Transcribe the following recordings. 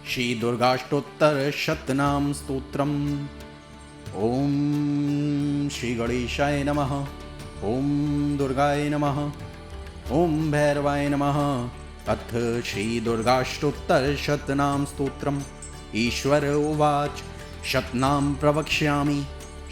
श्री दुर्गाष्टोत्तर शतनाम स्तोत्रम। ओम श्री गणेशाय नमः। ओम दुर्गाय नमः। ओम भैरवाय नमः। अथ श्री दुर्गाष्टोत्तर शतनाम स्तोत्रम। ईश्वर उवाच शतनाम प्रवक्ष्यामि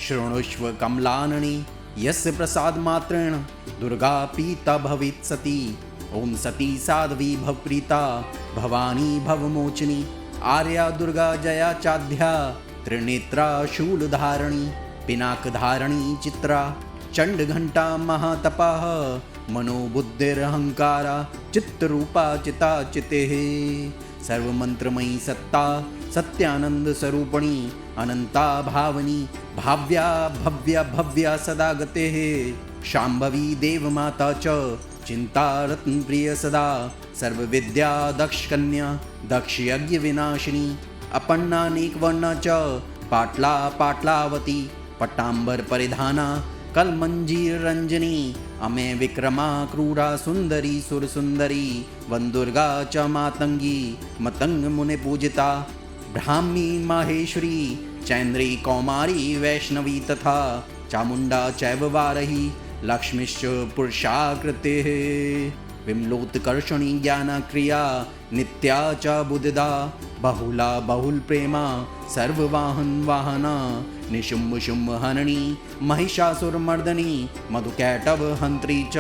शृणुष्व कमलाननि यस्य प्रसाद मात्रेण दुर्गा पीता भवेत् सती। ओम सती साध्वी भवप्रीता भवानी भवमोचिनी आर्या दुर्गा जया चाध्या त्रिनेत्रा शूलधारिणी पिनाकधारिणी चित्रा चंडघंटा महातपाः मनोबुद्धिरहंकारा चित्तरूपा चिता चितेः। सर्वमंत्रमयी सत्ता सत्यानंद स्वरूपिणी अनंता भावनी भाव्या भव्या भव्या सदा गतेः। शांभवी देवमाता च चिंता रत्न प्रिय सदा सर्वविद्या दक्ष कन्या दक्ष यज्ञ विनाशिनी अपन्नानेक वर्णा च पाटला पाटलावती पट्टांबर परिधाना कलमंजीर रंजनी अमे विक्रमा क्रूरा सुंदरी सुर सुंदरी वंदुर्गा च मातंगी मतंग मुनि पूजिता ब्राह्मी माहेश्वरी चैन्द्री कौमारी वैष्णवी तथा चामुंडा चैव वारही लक्ष्मीश्च पुरुषाकृतेः। विमलोत्कर्षणी ज्ञानक्रिया नित्या च बुद्धिदा बहुला बहुल प्रेमा सर्ववाहन वाहना निशुम्भ शुम्भ हननी महिषासुरमर्दनी मधुकैटभ हंत्री च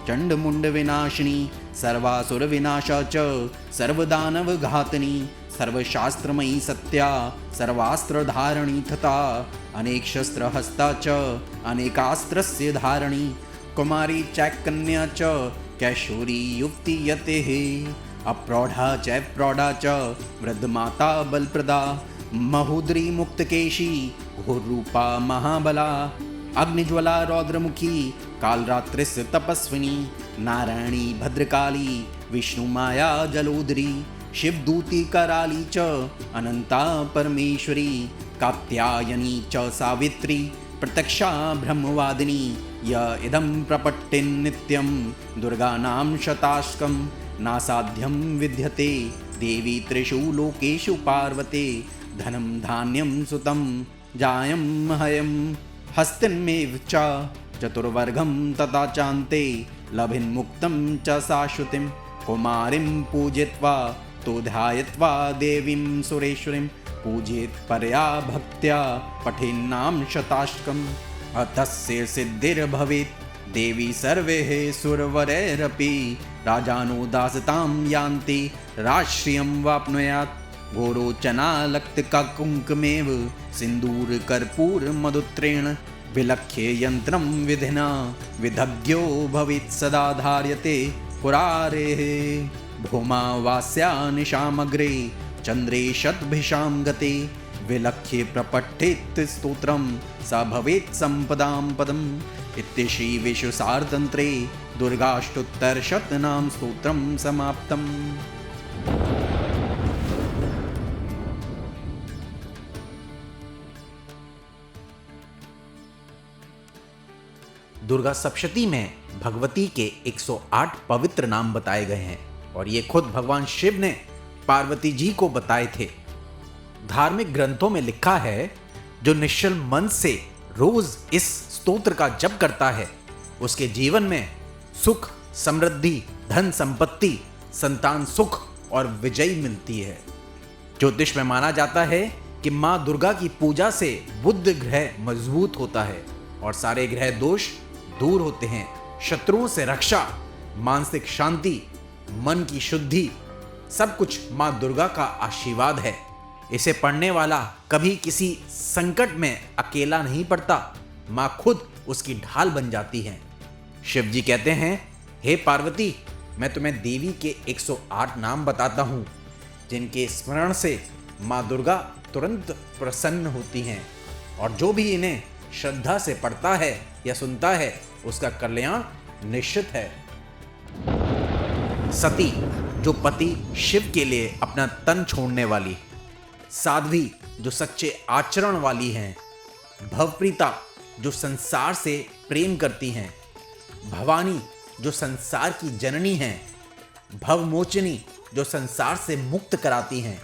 चंडमुंड विनाशिनी सर्वासुर विनाशा च सर्वदानव घातनी सर्वशास्त्रमयी सत्या सर्वास्त्र धारणी तथा अनेक शस्त्र हस्ता च अनेकास्त्रस्य धारणी कुमारी चैकन्या च कैशोरी युक्ति यतेः। अप्रौढ़ा चैव प्रौढ़ा च वृद्धमाता बलप्रदा महोदरी मुक्तकेशी घोररूपा महाबला अग्निज्वला रौद्रमुखी कालरात्रिस्य तपस्विनी नारायणी भद्रकाली विष्णुमाया जलोदरी शिवदूती कराली च अनंता परमेश्वरी कात्यायनी च सावित्री प्रत्यक्षा ब्रह्मवादिनी य इदं प्रपट्टिन् नित्यं दुर्गानां शताष्कं नासाध्यं विद्यते देवी त्रिषु लोकेषु पार्वते धनं धान्यं सुतं जायं हयं हस्तिन्मेव च चतुर्वर्गं तथा चान्ते लभिन्मुक्तं च शाश्वतीं कुमारीं पूजयित्वा तो ध्यायित्वा देवीं सुरेश्वरीं पूजेत् परया भक्त्या पठेन्नाम शताष्कम् अतस्य सिद्धिर्भवेत् देवी सर्वैः सुरवरैरपि राजानो दासतां यान्ति राष्ट्रियं वाप्नुयात् घोरोचनालक्तकाकुङ्कमेव सिन्दूरकर्पूरमधुत्रेण विलक्ष्य यन्त्रं विधिना विदग्ध्यो भवेत् सदा धार्यते पुरारेः। भूमावास्या निशामग्रे चंद्रे शतभिषां गते विलक्ष्य प्रपठेत् स्तोत्रं स भवेत् संपदां पदम्। इति श्री विश्वसारतन्त्रे दुर्गाष्टोत्तर शतनाम स्तोत्रं समाप्तम्। दुर्गा सप्तशती में भगवती के 108 पवित्र नाम बताए गए हैं और ये खुद भगवान शिव ने पार्वती जी को बताए थे। धार्मिक ग्रंथों में लिखा है जो निश्चल मन से रोज इस स्तोत्र का जप करता है उसके जीवन में सुख समृद्धि धन संपत्ति संतान सुख और विजय मिलती है। ज्योतिष में माना जाता है कि माँ दुर्गा की पूजा से बुध ग्रह मजबूत होता है और सारे ग्रह दोष दूर होते हैं। शत्रुओं से रक्षा मानसिक शांति मन की शुद्धि सब कुछ माँ दुर्गा का आशीर्वाद है। इसे पढ़ने वाला कभी किसी संकट में अकेला नहीं पड़ता, माँ खुद उसकी ढाल बन जाती है। शिव जी कहते हैं, हे पार्वती, मैं तुम्हें देवी के 108 नाम बताता हूँ जिनके स्मरण से माँ दुर्गा तुरंत प्रसन्न होती हैं और जो भी इन्हें श्रद्धा से पढ़ता है या सुनता है उसका कल्याण निश्चित है। सती जो पति शिव के लिए अपना तन छोड़ने वाली, साध्वी जो सच्चे आचरण वाली हैं, भवप्रीता जो संसार से प्रेम करती हैं, भवानी जो संसार की जननी हैं, भवमोचनी जो संसार से मुक्त कराती हैं,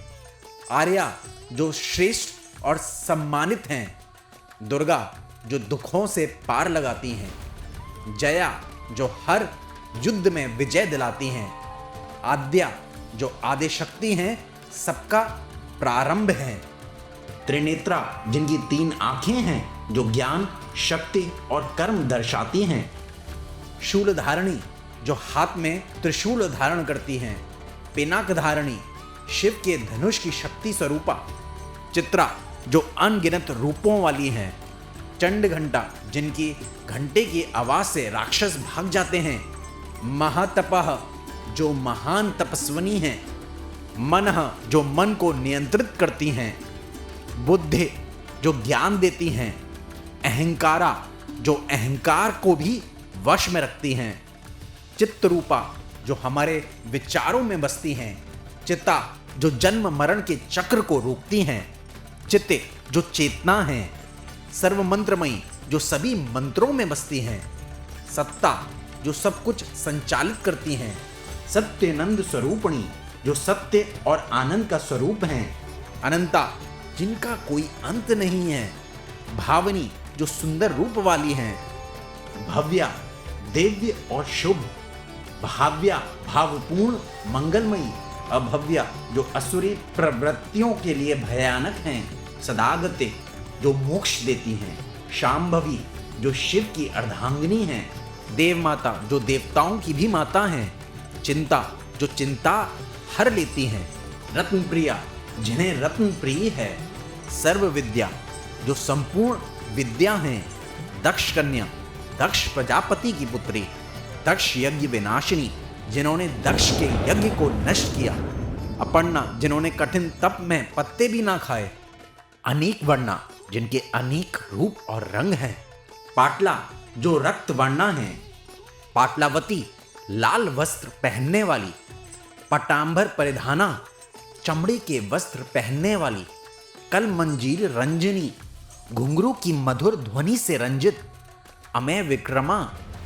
आर्या जो श्रेष्ठ और सम्मानित हैं, दुर्गा जो दुखों से पार लगाती हैं, जया जो हर युद्ध में विजय दिलाती हैं, आद्या जो आदि शक्ति हैं, सबका प्रारंभ है, त्रिनेत्रा जिनकी 3 आंखें हैं जो ज्ञान, शक्ति और कर्म दर्शाती हैं, शूलधारिणी जो हाथ में त्रिशूल धारण करती हैं, पिनाक धारिणी शिव के धनुष की शक्ति स्वरूपा, चित्रा जो अनगिनत रूपों वाली हैं, चंड घंटा जिनकी घंटे की आवाज से राक्षस भाग जाते हैं, महातपः जो महान तपस्विनी हैं, मनः जो मन को नियंत्रित करती हैं, बुद्धि जो ज्ञान देती हैं, अहंकारा जो अहंकार को भी वश में रखती हैं, चित्तरूपा जो हमारे विचारों में बसती हैं, चित्ता जो जन्म मरण के चक्र को रोकती हैं, चित्ते जो चेतना है, सर्व मंत्रमयी जो सभी मंत्रों में बसती हैं, सत्ता जो सब कुछ संचालित करती हैं, सत्यानंद स्वरूपणी जो सत्य और आनंद का स्वरूप हैं, अनंता जिनका कोई अंत नहीं है, भावनी जो सुंदर रूप वाली हैं, भव्या दिव्य और शुभ, भाव्या भावपूर्ण मंगलमयी, अभव्या जो असुरी प्रवृत्तियों के लिए भयानक हैं, सदागते जो मोक्ष देती हैं, शांभवी जो शिव की अर्धांगिनी हैं, देव माता जो देवताओं की भी माता हैं, चिंता जो चिंता हर लेती हैं, रत्न प्रिया जिन्हें रत्न प्रिय है, सर्व विद्या जो संपूर्ण विद्या हैं, दक्ष कन्या दक्ष प्रजापति की पुत्री, दक्ष यज्ञ विनाशिनी जिन्होंने दक्ष के यज्ञ को नष्ट किया, अपर्णा जिन्होंने कठिन तप में पत्ते भी ना खाए, अनेक वर्णा जिनके अनेक रूप और रंग हैं, पाटला जो रक्त वर्णा है, पाटलावती लाल वस्त्र पहनने वाली, पटांबर परिधाना चमड़े के वस्त्र पहनने वाली, कल मंजीर रंजनी घुंघरू की मधुर ध्वनि से रंजित, अमय विक्रमा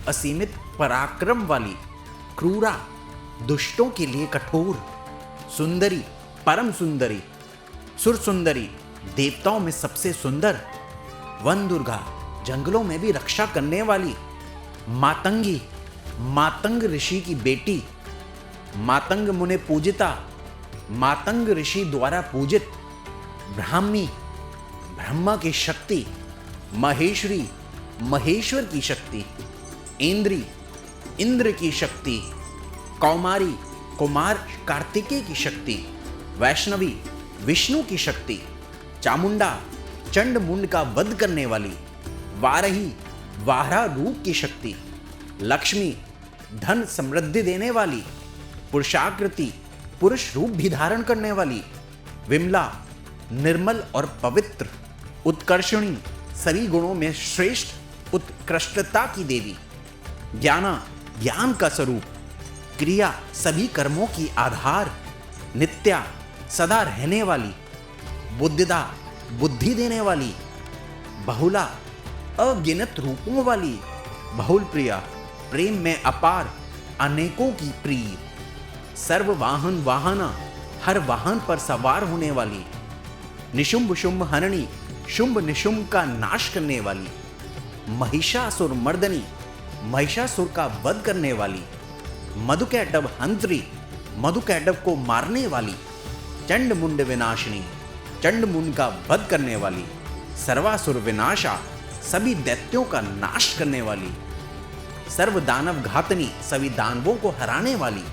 असीमित पराक्रम वाली, क्रूरा दुष्टों के लिए कठोर, सुंदरी परम सुंदरी, सुर सुंदरी देवताओं में सबसे सुंदर, वन दुर्गा जंगलों में भी रक्षा करने वाली, मातंगी मातंग ऋषि की बेटी, मातंग मुने पूजिता मातंग ऋषि द्वारा पूजित, ब्राह्मी ब्रह्मा की शक्ति, महेश्वरी महेश्वर की शक्ति, इंद्री इंद्र की शक्ति, कौमारी कुमार कार्तिकेय की शक्ति, वैष्णवी विष्णु की शक्ति, चामुंडा चंड मुंड का वध करने वाली, वारही वारा रूप की शक्ति, लक्ष्मी धन समृद्धि देने वाली, पुरुषाकृति पुरुष रूप भी धारण करने वाली, विमला निर्मल और पवित्र, उत्कर्षणी सभी गुणों में श्रेष्ठ उत्कृष्टता की देवी, ज्ञाना ज्ञान का स्वरूप, क्रिया सभी कर्मों की आधार, नित्या सदा रहने वाली, बुद्धिदा बुद्धि देने वाली, बहुला अगिनत रूपों वाली, बहुल प्रिया प्रेम में अपार अनेकों की प्रिय, सर्व वाहन वाहना हर वाहन पर सवार होने वाली, निशुंभ शुंभ हरणी शुंभ निशुंभ का नाश करने वाली, महिषासुर मर्दनी महिषासुर का वध करने वाली, मधुकैटभ हंत्री मधुकैटभ को मारने वाली, चंड मुंड विनाशिनी चंड मुंड का वध करने वाली, सर्वासुर विनाशा सभी दैत्यों का नाश करने वाली, सर्व दानव घातनी सभी दानवों को हराने वाली,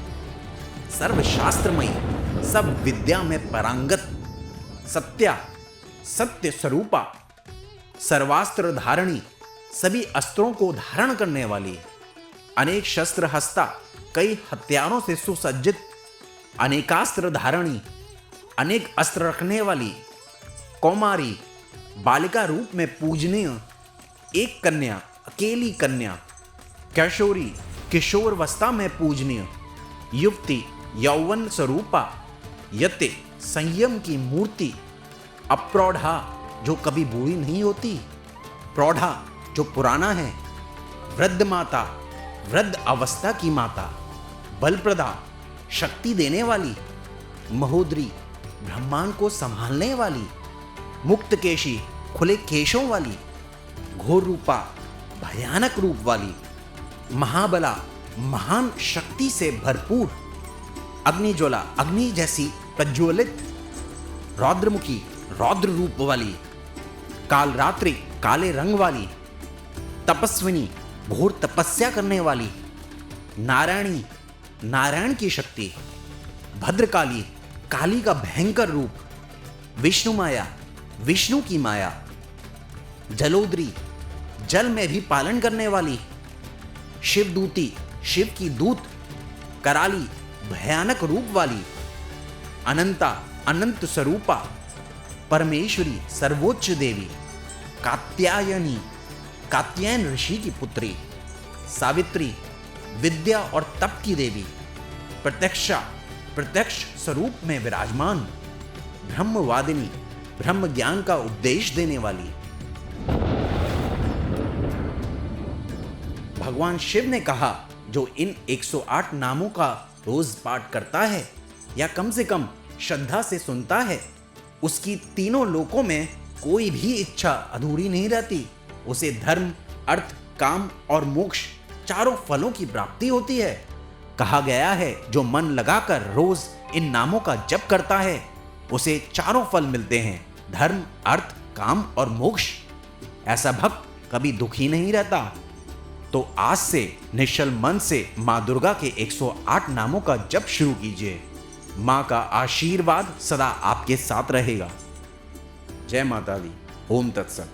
सर्व शास्त्रमयी सब विद्या में परांगत, सत्या सत्य स्वरूपा, सर्वास्त्र धारणी सभी अस्त्रों को धारण करने वाली, अनेक शस्त्र हस्ता कई हथियारों से सुसज्जित, अनेकास्त्र धारणी अनेक अस्त्र रखने वाली, कौमारी बालिका रूप में पूजनीय, एक कन्या अकेली कन्या, कैशोरी किशोरवस्था में पूजनीय, युवती यौवन स्वरूपा, यते संयम की मूर्ति, अप्रौढ़ा जो कभी बूढ़ी नहीं होती, प्रौढ़ा जो पुराना है, वृद्ध माता वृद्ध अवस्था की माता, बलप्रदा शक्ति देने वाली, महोदरी ब्रह्मांड को संभालने वाली, मुक्त केशी खुले केशों वाली, घोर रूपा भयानक रूप वाली, महाबला महान शक्ति से भरपूर, अग्निज्वाला अग्नि जैसी प्रज्वलित, रौद्रमुखी रौद्र रूप वाली, कालरात्रि काले रंग वाली, तपस्विनी घोर तपस्या करने वाली, नारायणी नारायण की शक्ति, भद्रकाली काली का भयंकर रूप, विष्णु माया विष्णु की माया, जलोदरी जल में भी पालन करने वाली, शिवदूती शिव की दूत, कराली भयानक रूप वाली, अनंता अनंत स्वरूपा, परमेश्वरी सर्वोच्च देवी, कात्यायनी कात्यायन ऋषि की पुत्री, सावित्री विद्या और तप की देवी, प्रत्यक्षा प्रत्यक्ष स्वरूप में विराजमान, ब्रह्मवादिनी ब्रह्म ज्ञान का उपदेश देने वाली। भगवान शिव ने कहा, जो इन 108 नामों का रोज पाठ करता है या कम से कम श्रद्धा से सुनता है, उसकी तीनों लोकों में कोई भी इच्छा अधूरी नहीं रहती। उसे धर्म, अर्थ, काम और मोक्ष चारों फलों की प्राप्ति होती है। कहा गया है, जो मन लगाकर रोज इन नामों का जप करता है, उसे चारों फल मिलते हैं, धर्म, अर्थ, काम और मोक्ष। ऐसा भक्त कभी दुखी नहीं रहता। तो आज से निश्चल मन से मां दुर्गा के 108 नामों का जप शुरू कीजिए। मां का आशीर्वाद सदा आपके साथ रहेगा। जय माता दी। ओम तत्सत।